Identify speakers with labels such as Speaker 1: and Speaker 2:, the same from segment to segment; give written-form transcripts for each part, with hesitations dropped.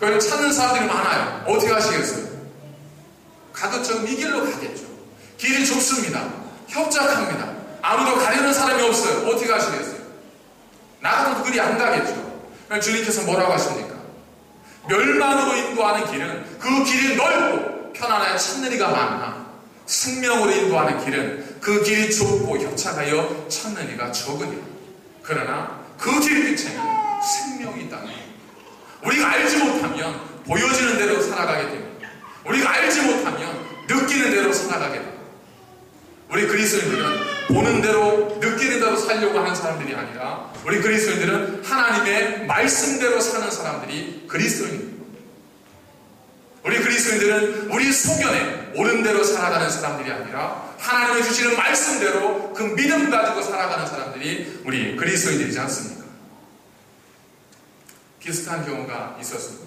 Speaker 1: 그걸 찾는 사람들이 많아요. 어떻게 하시겠어요? 가급적 이 길로 가겠죠. 길이 좁습니다. 협착합니다. 아무도 가려는 사람이 없어요. 어떻게 하시겠어요? 나가도 그리 안 가겠죠. 주님께서 뭐라고 하십니까? 멸망으로 인도하는 길은 그 길이 넓고 편안하여 찾는 이가 많으나 생명으로 인도하는 길은 그 길이 좁고 협착하여 찾는 이가 적으니라. 그러나 그 길 끝에는 생명이 있다. 우리가 알지 못하면 보여지는 대로 살아가게 됩니다. 우리가 알지 못하면 느끼는 대로 살아가게 됩니다. 우리 그리스도인들은 보는 대로 느끼는 대로 살려고 하는 사람들이 아니라 우리 그리스도인들은 하나님의 말씀대로 사는 사람들이 그리스도인입니다. 우리 그리스도인들은 우리 소견에 옳은 대로 살아가는 사람들이 아니라 하나님의 주시는 말씀대로 그 믿음 가지고 살아가는 사람들이 우리 그리스도인들이지 않습니까? 비슷한 경우가 있었습니다.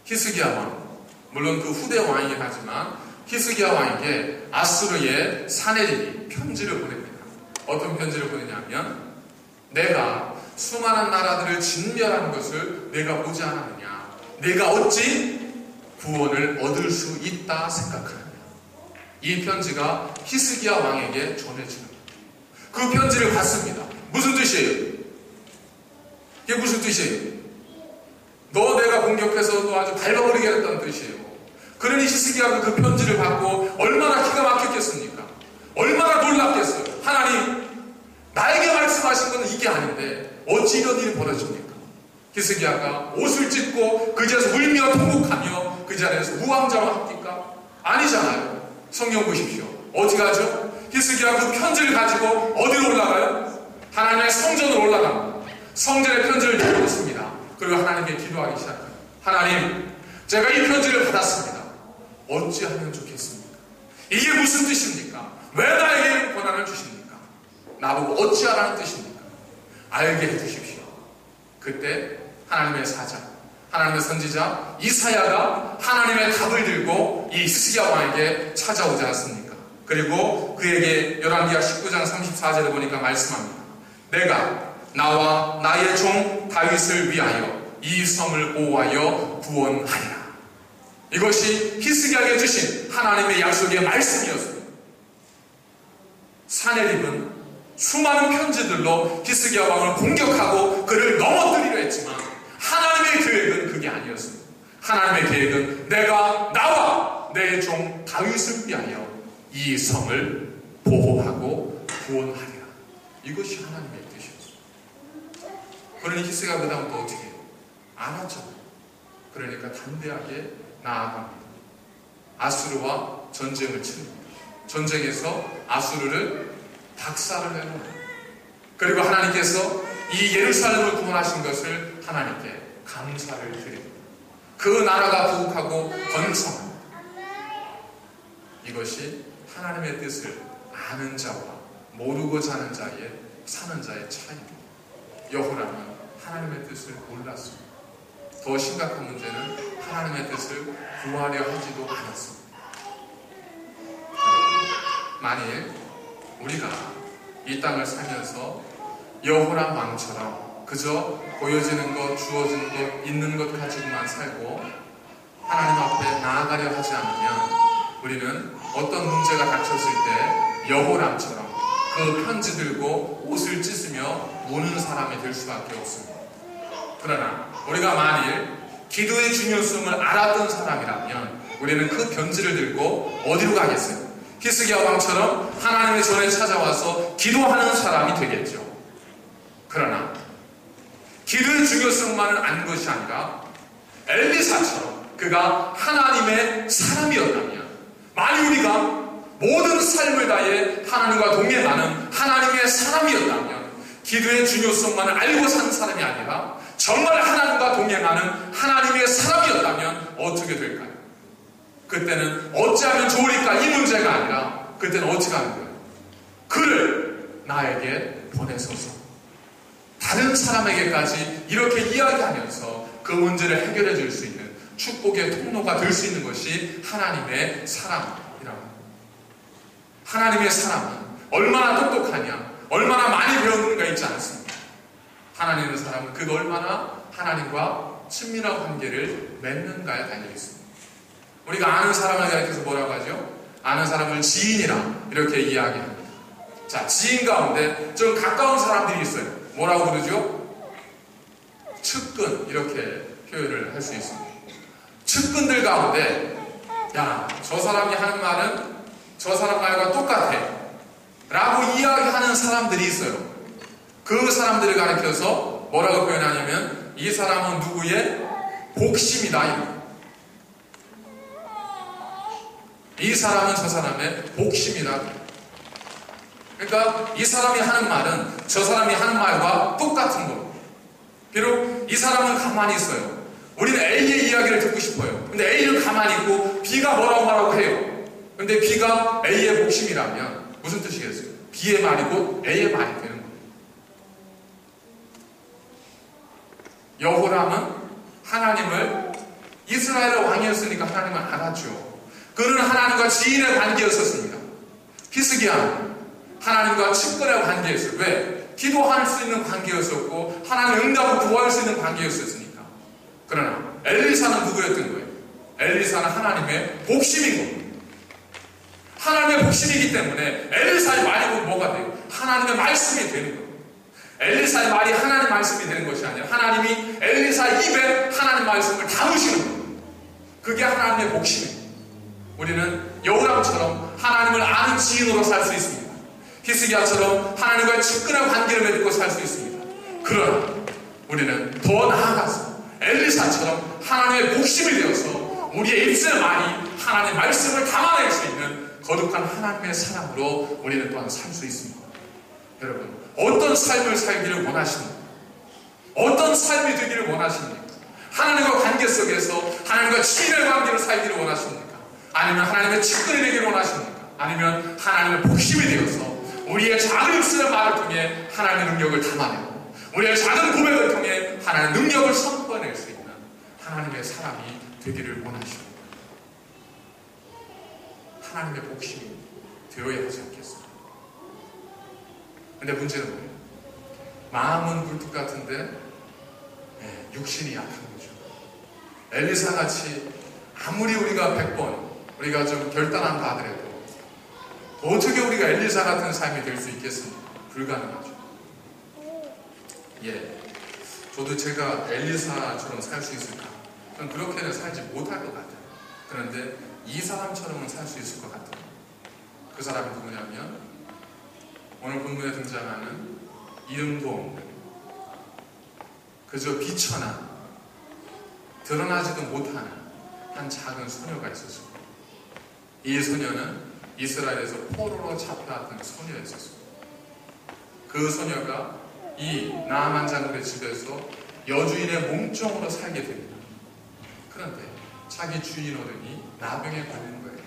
Speaker 1: 히스기야 왕, 물론 그 후대 왕이긴 하지만 히스기야 왕에게 아수르의 사내립이 편지를 보냅니다. 어떤 편지를 보내냐면 내가 수많은 나라들을 진멸하는 것을 내가 보지 않았느냐, 내가 어찌 구원을 얻을 수 있다 생각하느냐. 이 편지가 히스기야 왕에게 전해집니다. 그 편지를 받습니다. 무슨 뜻이에요? 이게 무슨 뜻이에요? 너 내가 공격해서 너 아주 밟아버리겠다는 뜻이에요. 그러니 히스기야가 그 편지를 받고 얼마나 기가 막혔겠습니까? 얼마나 놀랍겠어요. 하나님, 나에게 말씀하신 것은 이게 아닌데 어찌 이런 일이 벌어집니까? 히스기야가 옷을 찢고 그 자리에서 울며 통곡하며 그 자리에서 우왕좌왕 합니까? 아니잖아요. 성경 보십시오. 어떻게 하죠? 히스기야가 그 편지를 가지고 어디로 올라가요? 하나님의 성전으로 올라갑니다. 성전의 편지를 읽었습니다. 그리고 하나님께 기도하기 시작합니다. 하나님, 제가 이 편지를 받았습니다. 어찌하면 좋겠습니까? 이게 무슨 뜻입니까? 왜 나에게 권한을 주십니까? 나보고 어찌하라는 뜻입니까? 알게 해주십시오. 그때 하나님의 사자, 하나님의 선지자 이사야가 하나님의 답을 들고 이 히스기야 왕에게 찾아오지 않습니까? 그리고 그에게 열왕기하 19장 34절에 보니까 말씀합니다. 내가 나와 나의 종 다윗을 위하여 이 성을 보호하여 구원하리라. 이것이 히스기야에게 주신 하나님의 약속의 말씀이었습니다. 사내립은 수많은 편지들로 히스기야 왕을 공격하고 그를 넘어뜨리려 했지만 하나님의 계획은 그게 아니었습니다. 하나님의 계획은 내가 나와 내 종 다윗을 위하여 이 성을 보호하고 구원하리라. 이것이 하나님의 뜻이었습니다. 그러니 히스기야가 그 다음부터 어떻게 해요? 알았잖아요. 그러니까 담대하게 나아갑니다. 아수르와 전쟁을 칩니다. 전쟁에서 아수르를 박살을 내놓습니다. 그리고 하나님께서 이 예루살렘을 구원하신 것을 하나님께 감사를 드립니다. 그 나라가 부흥하고 번성합니다. 이것이 하나님의 뜻을 아는 자와 모르고자 하는 자의 사는 자의 차이입니다. 여호람은 하나님의 뜻을 몰랐습니다. 더 심각한 문제는 하나님의 뜻을 구하려 하지도 않았습니다. 만일 우리가 이 땅을 살면서 여호람 왕처럼 그저 보여지는 것, 주어지는 것, 있는 것 가지고만 살고 하나님 앞에 나아가려 하지 않으면 우리는 어떤 문제가 닥쳤을 때 여호람처럼 그 편지 들고 옷을 찢으며 우는 사람이 될 수밖에 없습니다. 그러나 우리가 만일 기도의 중요성을 알았던 사람이라면 우리는 그 편지를 들고 어디로 가겠어요? 히스기야 왕처럼 하나님의 전에 찾아와서 기도하는 사람이 되겠죠. 그러나 기도의 중요성만을 안 것이 아니라 엘리사처럼 그가 하나님의 사람이었다면, 만일 우리가 모든 삶을 다해 하나님과 동행하는 하나님의 사람이었다면, 기도의 중요성만을 알고 산 사람이 아니라 정말 하나님과 동행하는 하나님의 사람이었다면 어떻게 될까요? 그때는 어찌하면 좋으니까 이 문제가 아니라 그때는 어떻게 하는 거예요? 그를 나에게 보내소서. 다른 사람에게까지 이렇게 이야기하면서 그 문제를 해결해 줄 수 있는 축복의 통로가 될 수 있는 것이 하나님의 사람이라고 합니다. 하나님의 사람은 얼마나 똑똑하냐, 얼마나 많이 배우는가 있지 않습니다. 하나님의 사람은 그가 얼마나 하나님과 친밀한 관계를 맺는가에 달려 있습니다. 우리가 아는 사람을 가리켜서 뭐라고 하죠? 아는 사람을 지인이라 이렇게 이야기합니다. 자, 지인 가운데 좀 가까운 사람들이 있어요. 뭐라고 부르죠? 측근, 이렇게 표현을 할 수 있습니다. 측근들 가운데 야, 저 사람이 하는 말은 저 사람 말과 똑같아 라고 이야기하는 사람들이 있어요. 그 사람들을 가리켜서 뭐라고 표현하냐면 이 사람은 누구의 복심이다. 이 사람은 저 사람의 복심이다. 그러니까 이 사람이 하는 말은 저 사람이 하는 말과 똑같은 거. 비록 이 사람은 가만히 있어요. 우리는 A의 이야기를 듣고 싶어요. 근데 A는 가만히 있고 B가 뭐라고 말하고 해요. 근데 B가 A의 복심이라면 무슨 뜻이겠어요? B의 말이고 A의 말이 되는 거예요. 여호람은 하나님을 이스라엘의 왕이었으니까 하나님을 알았죠. 그는 하나님과 지인의 관계였었습니다. 히스기야는 하나님과 측근의 관계였어요. 왜? 기도할 수 있는 관계였었고 하나님의 응답을 구할 수 있는 관계였었으니까. 그러나 엘리사는 누구였던 거예요? 엘리사는 하나님의 복심인 겁니다. 하나님의 복심이기 때문에 엘리사의 말이 뭐가 돼요? 하나님의 말씀이 되는 거예요. 엘리사의 말이 하나님의 말씀이 되는 것이 아니라 하나님이 엘리사 입에 하나님의 말씀을 담으시는 거예요. 그게 하나님의 복심이에요. 우리는 여호람처럼 하나님을 아는 지인으로 살 수 있습니다. 히스기야처럼 하나님과의 측근한 관계를 맺고 살 수 있습니다. 그러나 우리는 더 나아가서 엘리사처럼 하나님의 복심이 되어서 우리의 입술의 말이 하나님의 말씀을 담아낼 수 있는 거룩한 하나님의 사람으로 우리는 또한 살 수 있습니다. 여러분, 어떤 삶을 살기를 원하십니까? 어떤 삶이 되기를 원하십니까? 하나님과 관계 속에서 하나님과 친밀한 관계를 살기를 원하십니까? 아니면 하나님의 측근이 되기를 원하십니까? 아니면 하나님의 복심이 되어서 우리의 작은 입술의 말을 통해 하나님의 능력을 담아내고 우리의 작은 고백을 통해 하나님의 능력을 선포해낼 수 있는 하나님의 사람이 되기를 원하십니다. 하나님의 복심이 되어야 하지 않겠습니까? 근데 문제는 뭐예요? 마음은 굴뚝 같은데 육신이 약한 거죠. 엘리사같이 아무리 우리가 100번 우리가 좀 결단한다 하더라도 어떻게 우리가 엘리사 같은 삶이 될 수 있겠습니까? 불가능하죠. 저도 제가 엘리사처럼 살 수 있을까? 저는 그렇게는 살지 못할 것 같아요. 그런데 이 사람처럼은 살 수 있을 것 같아요. 그 사람이 누구냐면 오늘 본문에 등장하는 이름도 없는 그저 비천한 드러나지도 못하는 한 작은 소녀가 있었습니다. 이 소녀는 이스라엘에서 포로로 잡혀왔던 소녀였었습니다. 그 소녀가 이 나아만 장군의 집에서 여주인의 몸종으로 살게 됩니다. 그런데 자기 주인 어른이 나병에 걸리는 거예요.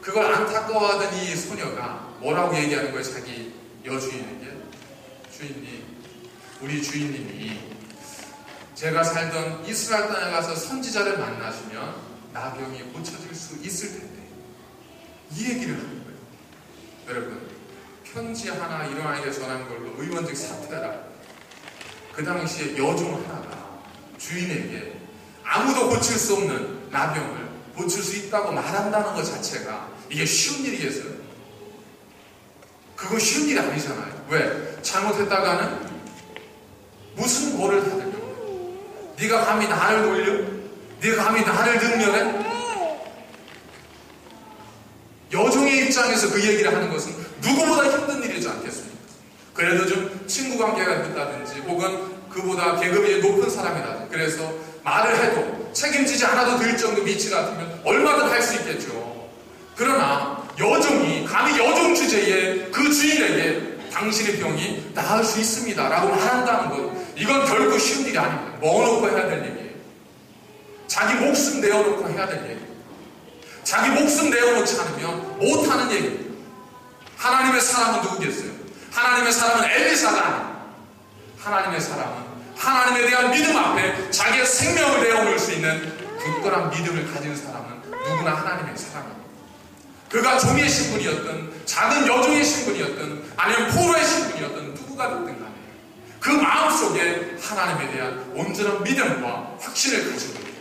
Speaker 1: 그걸 안타까워하던 이 소녀가 뭐라고 얘기하는 거예요? 자기 여주인에게 주인님, 우리 주인님이 제가 살던 이스라엘 땅에 가서 선지자를 만나시면 나병이 고쳐질 수 있을 텐데 이 얘기를 하는 거예요. 여러분, 편지 하나 이런 아이에게 전한 걸로 의원직 사퇴라. 그 당시에 여종 하나가 주인에게 아무도 고칠 수 없는 나병을 고칠 수 있다고 말한다는 것 자체가 이게 쉬운 일이겠어요? 그거 쉬운 일이 아니잖아요. 왜? 잘못했다가는 무슨 벌을 받으려고? 네가 감히 나를 놀려? 네가 감히 나를 능멸해? 여종의 입장에서 그 얘기를 하는 것은 누구보다 힘든 일이지 않겠습니까? 그래도 좀 친구 관계가 있다든지 혹은 그보다 계급이 높은 사람이라든지 그래서 말을 해도 책임지지 않아도 될 정도 위치 같으면 얼마든 할 수 있겠죠. 그러나 여종이 감히 여종 주제에 그 주인에게 당신의 병이 나을 수 있습니다 라고 말한다는 것, 이건 결코 쉬운 일이 아닙니다. 넣어놓고 해야 될 얘기예요. 자기 목숨 내어놓고 해야 될 얘기예요. 자기 목숨 내어놓지 않으면 못하는 얘기입니다. 하나님의 사람은 누구겠어요? 하나님의 사람은 엘리사가 아닙니다. 하나님의 사람은 하나님에 대한 믿음 앞에 자기의 생명을 내어놓을 수 있는 굳건한 믿음을 가진 사람은 누구나 하나님의 사람입니다. 그가 종의 신분이었든 작은 여종의 신분이었든 아니면 포로의 신분이었든 누구가 됐든 간에 그 마음 마음속에 하나님에 대한 온전한 믿음과 확신을 가지고 있고,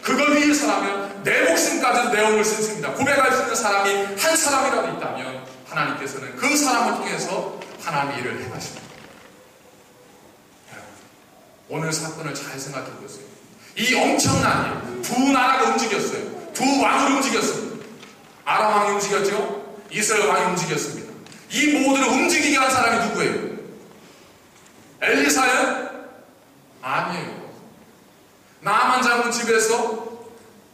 Speaker 1: 그걸 위해서라면 내 목숨까지도 내어놓을 수 있습니다. 고백할 수 있는 사람이 한 사람이라도 있다면 하나님께서는 그 사람을 통해서 하나님의 일을 행하십니다. 오늘 사건을 잘 생각해 보세요. 이 엄청난 일, 두 나라가 움직였어요. 두 왕을 움직였습니다. 아람 왕이 움직였죠. 이스라엘 왕이 움직였습니다. 이 모두를 움직이게 한 사람이 누구예요? 엘리사예요? 아니에요. 나만 장군 집에서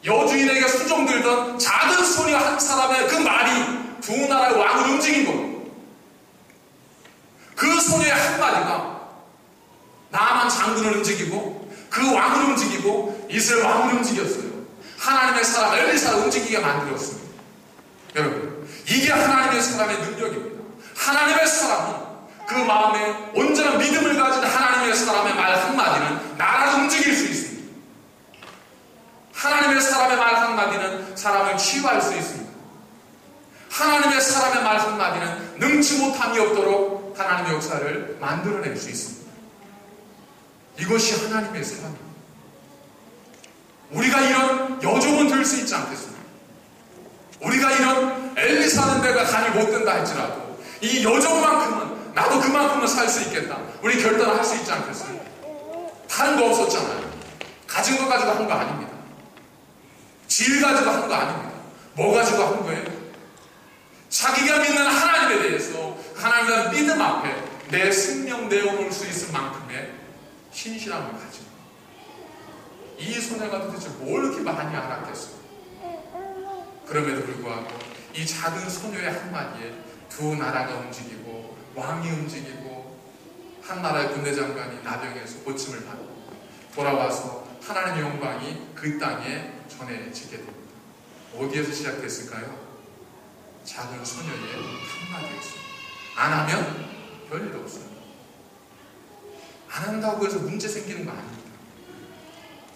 Speaker 1: 여주인에게 수종들던 작은 소녀 한 사람의 그 말이 두 나라의 왕을 움직인 거예요. 그 소녀의 한마디가 나만 장군을 움직이고 그 왕을 움직이고 이스라엘 왕을 움직였어요. 하나님의 사람 엘리사를 움직이게 만들었습니다. 여러분, 이게 하나님의 사람의 능력입니다. 하나님의 사람은 그 마음에 온전한 믿음을 가진 하나님의 사람의 말 한마디는 나라를 움직일 수 있습니다. 하나님의 사람의 말 한마디는 사람을 치유할 수 있습니다. 하나님의 사람의 말 한마디는 능치 못함이 없도록 하나님의 역사를 만들어낼 수 있습니다. 이것이 하나님의 사람입니다. 우리가 이런 여종은 될 수 있지 않겠습니까? 우리가 이런 엘리사는 내가 간이 못 된다 할지라도 이 여종만큼은 나도 그만큼은 살 수 있겠다. 우리 결단을 할 수 있지 않겠습니까? 다른 거 없었잖아요. 가진 거 가지고 한 거 아닙니다. 질 가지고 한 거 아닙니다. 뭐 가지고 한 거예요? 자기가 믿는 하나님에 대해서 하나님에 대한 믿음 앞에 내 생명 내어놓을 수 있을 만큼의 신실함을 가지고 이 소녀가 도대체 뭘 이렇게 많이 알았겠어요? 그럼에도 불구하고 이 작은 소녀의 한마디에 두 나라가 움직이고 왕이 움직이고 한 나라의 군대 장관이 나병에서 고침을 받고 돌아와서 하나님의 영광이 그 땅에 전해지게 됩니다. 어디에서 시작됐을까요? 작은 소녀의 한마디였어요. 안 하면 별일 없어요. 안 한다고 해서 문제 생기는 거 아닙니다.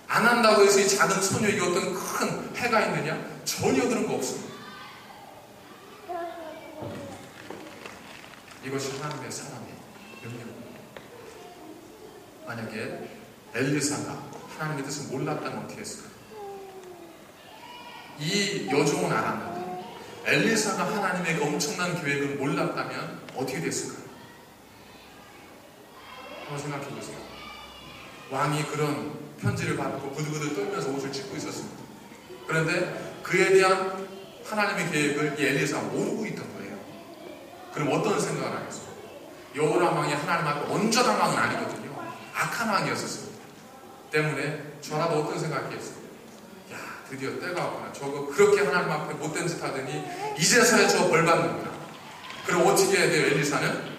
Speaker 1: 안 한다고 해서 이 작은 소녀에게 어떤 큰 해가 있느냐? 전혀 그런 거 없습니다. 이것이 하나님의 사람의 능력입니다. 만약에 엘리사가 하나님의 뜻을 몰랐다면 어떻게 했을까요? 이 여종은 알았는데 엘리사가 하나님의 엄청난 계획을 몰랐다면 어떻게 됐을까요? 한번 생각해 보세요. 왕이 그런 편지를 받고 부들부들 떨면서 옷을 찢고 있었습니다. 그런데 그에 대한 하나님의 계획을 이 엘리사가 모르고 있던 거예요. 그럼 어떤 생각을 하겠어요? 여호람 왕이 하나님 앞에 온전한 왕은 아니거든요. 악한 왕이었었습니다. 때문에 저라도 어떤 생각이겠어요? 야, 드디어 때가 왔구나. 저거 그렇게 하나님 앞에 못된 짓 하더니 이제서야 저 벌 받는구나. 그럼 어떻게 해야 돼요? 엘리사는?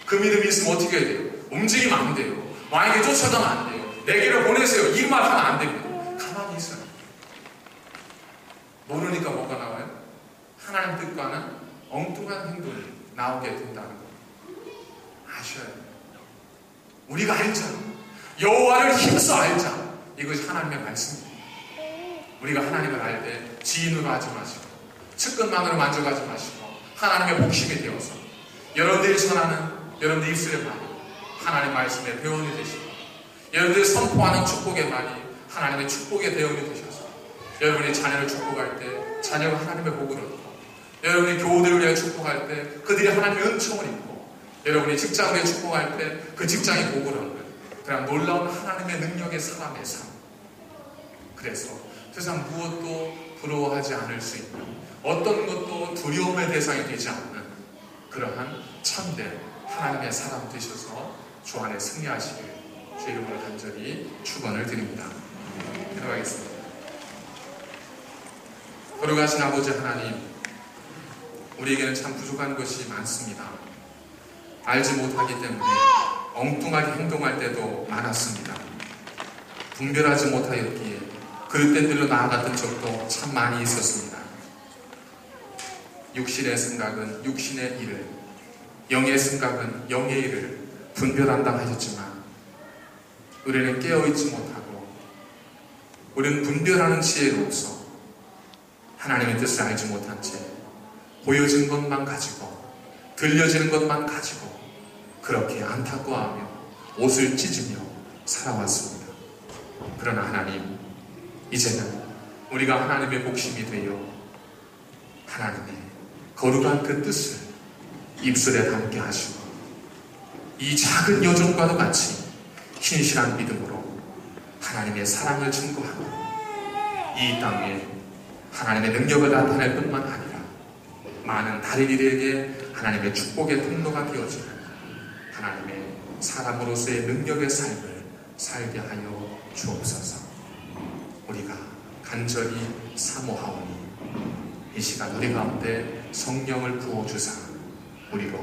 Speaker 1: 그 믿음이 있으면 어떻게 해야 돼요? 움직이면 안 돼요. 왕에게 쫓아가면 안 돼요. 내게로 보내세요. 이 말 하면 안 됩니다. 가만히 있어요. 모르니까 뭐가 나와요? 하나님 뜻과는 엉뚱한 행동이 나오게 된다는 거 아셔야 돼요. 우리가 알자. 여호와를 힘써 알자. 이것이 하나님의 말씀입니다. 우리가 하나님을 알 때 지인으로 하지 마시고 측근만으로 만족하지 마시고 하나님의 복심이 되어서 여러분들이 전하는 여러분들의 입술의 말이 하나님의 말씀의 배원이 되시고 여러분들이 선포하는 축복의 말이 하나님의 축복의 대원이 되셔서 여러분이 자녀를 축복할 때 자녀가 하나님의 복을 얻고 여러분이 교우들을 위해 축복할 때 그들이 하나님의 은총을 입고 여러분이 직장을 위해 축복할 때 그 직장이 복을 얻는 그런 놀라운 하나님의 능력의 사람의 삶. 그래서 세상 무엇도 부러워하지 않을 수 있는 어떤 것도 두려움의 대상이 되지 않는 그러한 참된 하나님의 사람 되셔서 주 안에 승리하시길 주 이름으로 간절히 축원을 드립니다. 기도하겠습니다. 걸어가신 아버지 하나님, 우리에게는 참 부족한 것이 많습니다. 알지 못하기 때문에 엉뚱하게 행동할 때도 많았습니다. 분별하지 못하였기에 그릇된 나아갔던 적도 참 많이 있었습니다. 육신의 생각은 육신의 일을, 영의 생각은 영의 일을 분별한다 하셨지만 우리는 깨어있지 못하고 우리는 분별하는 지혜가 없어 하나님의 뜻을 알지 못한 채 보여진 것만 가지고 들려지는 것만 가지고 그렇게 안타까워하며 옷을 찢으며 살아왔습니다. 그러나 하나님, 이제는 우리가 하나님의 복심이 되어 하나님의 거룩한 그 뜻을 입술에 담게 하시고 이 작은 여종과도 같이 신실한 믿음으로 하나님의 사랑을 증거하고 이 땅에 하나님의 능력을 나타낼 뿐만 아니라 많은 다른 이들에게 하나님의 축복의 통로가 되어지는 하나님의 사람으로서의 능력의 삶을 살게 하여 주옵소서. 우리가 간절히 사모하오니 이 시간 우리 가운데 성령을 부어주사 우리로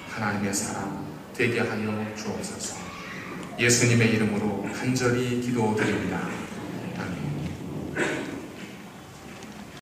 Speaker 1: 하나님의 사람 되게 하여 주옵소서. 예수님의 이름으로 간절히 기도드립니다.